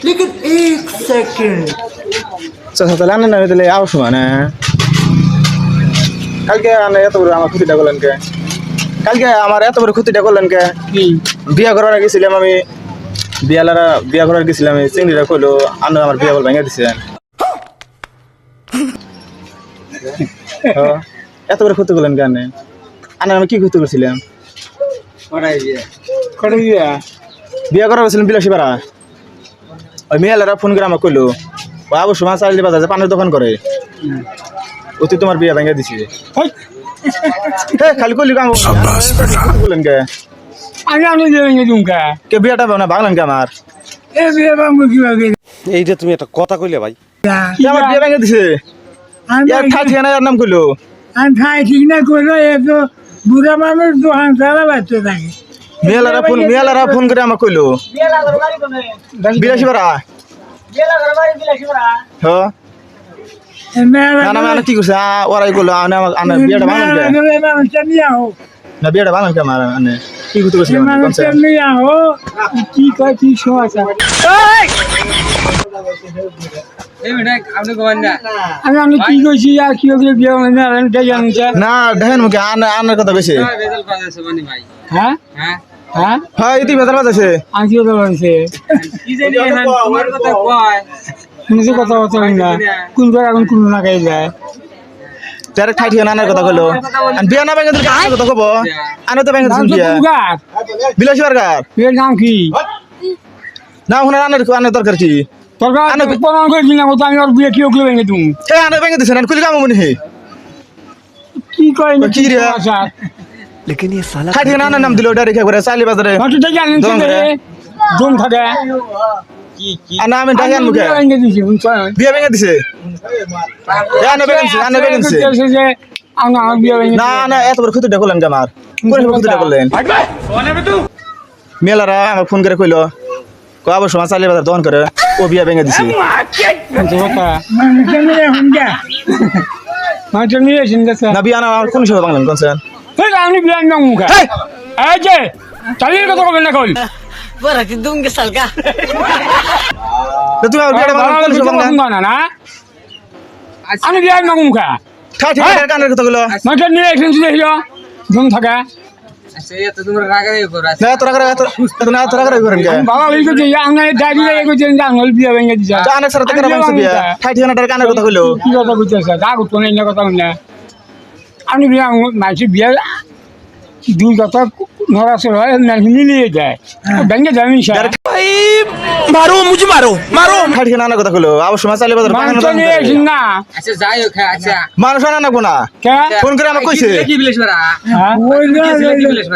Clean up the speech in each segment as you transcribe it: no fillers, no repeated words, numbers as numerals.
लेकिन एक सेकंड চাচা তাহলে আনেন না তাহলে আও সময় না কালকে আনে এত বড় আমার ক্ষতিটা করলেন কে কালকে আমার এত বড় ক্ষতিটা করলেন কে কি বিয়া করার গেছিলাম আমি বিয়া করার গেছিলাম আমি চিংড়িটা কইলো আনো আমার বিয়া বল ভেঙে দিছেন এত বড় ক্ষতি করলেন কেন আনে আমি কি ক্ষতি করছিলাম করে দিয়া বিয়া করার গেছিলাম বিলাসী পাড়া ওই মেয়েলারা ফোন করে আমাকে কইলো ও আবু সময় চাল দিবা যায় পানের দোকান করে অতি তোমার বিয়া ভেঙে দিছি খালি কইলি কাম বলেন কে আমি আনি দিয়ে দুমকা কে বিয়াটা না ভাঙলেন কে আমার এ বিয়ে বামু কি ভাবে এইটা তুমি একটা কথা কইলে ভাই কে আমার বিয়া ভেঙে দিছে ইয়ার ঠাই ঠিকানা এর নাম কইলো আমি ঠাই ঠিক না করলো এ তো বুড়া মানুষ দোকান চালা বাচ্চা থাকে মেয়েলারা ফোন করে আমাকে কইলো বিলাসী পাড়া হ্যাঁ না না মানে কি করছে ওরাই করলো আনে বিয়াটা ভাঙলেন কে না বিয়াটা ভাঙলেন কে আমার আনে কি করতে করছে কি কয় কি সমস্যা আমি কি কইছি আর কি বিয়ে জানছে না দেখেন মুখে আনের কথা বেশি হ্যাঁ হ্যাঁ হ্যাঁ ইতি বেতার বাজাছে আমি কি কথা বলছে কথা কথা না কোন জায়গা এখন কোন না গাই যায় ডাইরেক্ট ঠাই ঠিকানা আনার কথা কইলো আর বিয়া না ভেঙে দিলে কার কথা কব আনে তো ভেঙে দিছেন বিয়া বিলাসী বার্গার বিয়ের নাম কি না ওখানে আনের দরকার কি তোর প্রমাণ করে দিলাম তো আমি ওর বিয়ে কি ওগুলো ভেঙে তুমি হে আনে ভেঙে দিছেন আর কুলি কাম মনে হে কি কয় কি রে लेकिन ये साला ঠাই ঠিকানা আনার নাম দিল ডাইরেক্ট একবারে চালি বাজারে হয়তো দেখি আনেন জম থাকে না আমি ডাকি আন মুখে ভেঙে দিছি বিয়া ভেঙে দিছে আনে ভেঙে দিছে আমার বিয়ে ভেঙে না না এত বড় ক্ষতিটা করলেন কে আমার কোন ক্ষতিটা করলেন মেলারা আমার ফোন করে কইলো আবার সময় চালিয়ে বাজার দহন করে ও বিয়া ভেঙে দিছে না বিয়া না আমার কোন সময় বাংলাম কোনছেন আমি বিয়ে নাম মুখে এই যে চালিয়ে কথা কবেন না কল दूंगे साल का তুমি আমার বিয়াটা বাংলাম কোন সময় বাংলাম না আমি বিয়ে নাম মুখে ঠাই ঠিকানা কানের কথা কইলো মাকে নিয়ে এসেছি দেখিও জম থাকে না তোরা করে তোরা করে করেন কে বাবা লিখে যে আমি দাঁড়িয়ে এগোছেন জাঙ্গল বিয়ে ভেঙে দিছে জানে স্যার থেকে বাংলাদেশ বিয়া ঠাই ঠিকানাটার কানের কথা কইলো কি কথা বুঝতেছে যা করতো না কথা না আমি বিয়ে মাঝে বিয়ে দুই কথা নড়াচড় হয় মিলিয়ে যায় ভেঙে যাবি मारो मुझे मारो मारो ঠাই ঠিকানা আনার কথা কইলো আবার সময় চালিয়ে বাজার মানুষ নিয়ে এসেছি না মানুষ আনা না কে ফোন করে আমাকে কইছে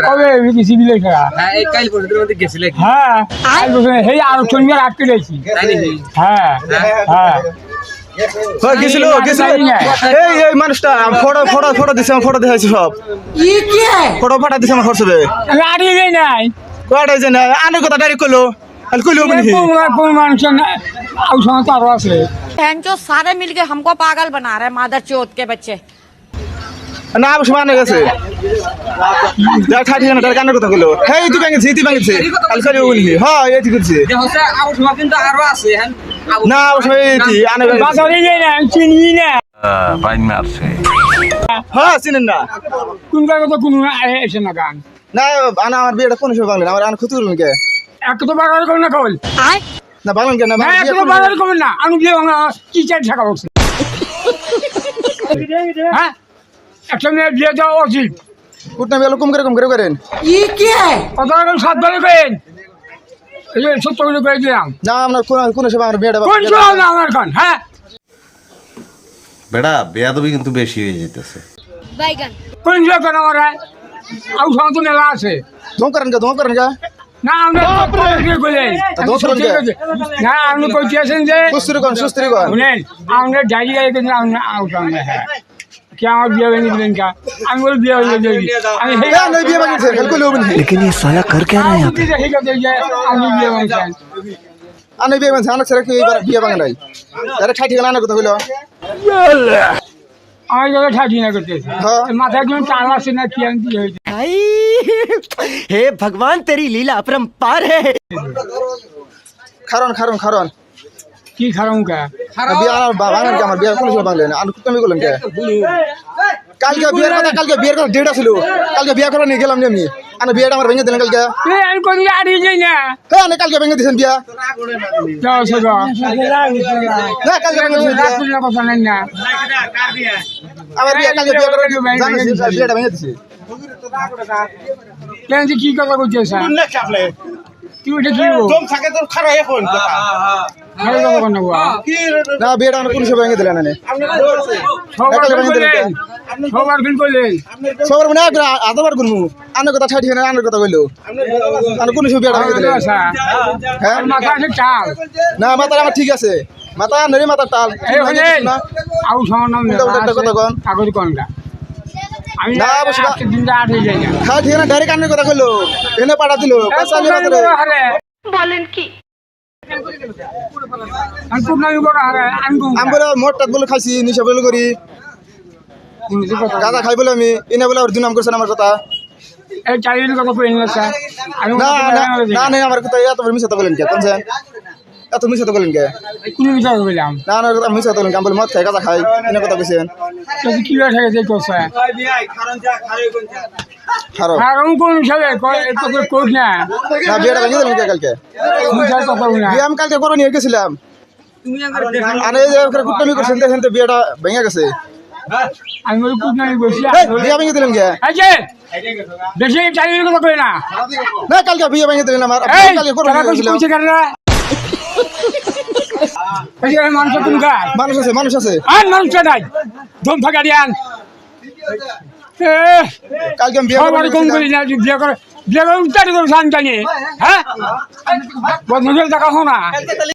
কবে কিছু বিলে খেলা হ্যাঁ সেই আরো শনিবার আটকে দিয়েছি হ্যাঁ হ্যাঁ গেছিল এই মানুষটা ফটো দিছে আমার ফটো দেখাইছে সব ये क्या है ফটো ফাটা দিছে আমার হোয়াটসঅ্যাপে আমি আটকে যাই নাই কয়টা যে না আনের কথা ডাইরেক্ট কইলো আর কইলো বলি কোন মানুষ সময় আরো আছে बहन जो सारे मिलके हमको पागल बना रहे हैं मादर चौथ के बच्चे না আবার সময় আনে গেছে যা ঠাই ঠিকানা ডাইরেক্ট আনের কথা কইলো হেই তুই ভাঙিছে আর কইলো বলি হ্যাঁ এই ঠিক করছে না আবার সময় এই আনে বাজারে যাই না চিনি না पाइन में आपसे হ্যাঁ চিনেন না কোন কথা কোন এসে না গান না আনা আমার বিয়েটা কোন সময় বাংলা আমার আন ক্ষতি করলেন কে এক তো বাজার করবেন না কল না বাংলান কে না এক তো বাজার করবেন না আমি বিয়ে কি চাই ঢাকা বলছি হ্যাঁ একটা মেয়ে বিয়ে দেওয়া উচিত উঠনা বিয়ে কম করে করেন ये क्या है কত সাত বারে করেন এই যে 70 করে করে দিলাম না আমরা কোন সময় আমার বিয়েটা কোন সময় না আমার গান হ্যাঁ বেটা বেয়াদবি কিন্তু বেশি হয়ে যেতেছে কোন সময় কেন আমার আউ সময় তো মেলা আছে ধম করেন কে না আমরা না আপনি কইতেছেন যে সুস্থির কোন শুনেন আমরা ডাইরি গাড়ি কিন্তু আমরা আউট আমরা হ্যাঁ কি আমার বিয়ে ভেঙে দিলেন কা আমি বলি বিয়ে হয়ে যাবি আমি না না বিয়ে ভাঙিছে কাল কইলো বলি लेकिन ये साला कर क्या रहा है यहाँ पे আমি বিয়ে ভাঙছেন আনে বিয়ে ভাঙছে আনা ছেড়ে কি এবার বিয়ে ভাঙে নাই আরে ঠাই ঠিকানা আনার কথা কইলো আমার জায়গায় ঠাকি না করতেছে হ্যাঁ। মাথায় একদম টান আসে না কি আমি বিয়ে হয়েছে हे भगवान तेरी लीला अपरंपार है খারণ খারণ খারণ কি খারাপ কা বিয়া বাঙান কে আমার বিয়া কোন সময় বাংলেন আর তুমি বলেন কে কালকে বিয়ের কথা ডেট ছিল কালকে বিয়া করা নিয়ে গেলাম আমি আর বিয়েটা আমার ভেঙে দিলেন কালকে আমি কোন আড়ি যাই না হ্যাঁ আমি কালকে ভেঙে দিয়েছেন বিয়া যাও সগো না কালকে ভেঙে দিয়েছেন বিয়া। রাখুন না কথা নাই না আমার বিয়া কালকে বিয়া করা জানিস বিয়েটা ভেঙে দিয়েছে কেন যে কি কথা কইছিস তুই এটা কি খারাপ কথা না বাবা না বিয়েটা আমার কোন সময় ভেঙে দিলেন না সবার ফিল করলেন সবার মানে আধাবার করবো আনের কথা ছাড়ি না আনের কথা কইলো আর কোন সময় বিয়েটা ভেঙে দিলেন হ্যাঁ মাথা আছে চাল না মাথা আমার ঠিক আছে মাথা নেই মাথা টাল এই হলে না আউ সমান নাম একটা কথা কন কাগজ কোনটা আমি না, বসে না। আজকে দিনটা আট হয়ে যায় না হ্যাঁ ঠিক আছে ডাইরেক্ট আনের কথা কইলো এনে পাঠা দিল বলেন কি আমি খুব নামি বড় হারে আমি আমি বলে মোট টাট বলে খাইছি নিশা বলে করি গাঁদা খাই বলে আমি এনে বলে আর দুনাম করছেন আমার কথা এই চাইলের কথা কই না স্যার আমি না না না আমার কথা এত বড় মিশাতে বলেন কে কোনছেন এত মিশাতে বলেন কে কোন বিচার কইলাম না না কথা মিশাতে বলেন আমি বলে মদ খাই গাঁদা খাই এনে কথা কইছেন তুই কি হয়ে থাকে কইছ খারাপ আর কোন হিসাবে কই তো কই না না বিয়েটা ভেঙে দিলেন কে কালকে বিচার কথা না বিয়ে আমি কালকে করে নিয়ে গেছিলাম আর এই যে কুটনামি করছেন দেখেন তো বিয়েটা ভেঙে গেছে আমি ওই খুব নামি বসি এই, বিয়ে ভেঙে দিলেন কে এই যে বেশি চাইলের কথা কই না না কালকে বিয়ে ভেঙে দিলেন আমার এই কালকে করে টাকা নিয়ে কইছে গেছিলাম কইছে কেন এই যে মানুষ কোন কাজ মানুষ আছে আর মানুষ নাই দম ফাঁকা দিয়ান কালকে আমি বিয়ে সবার কম করি না বিয়ে করে উত্তারি করে শান জানি হ্যাঁ বদমজল দেখা হো না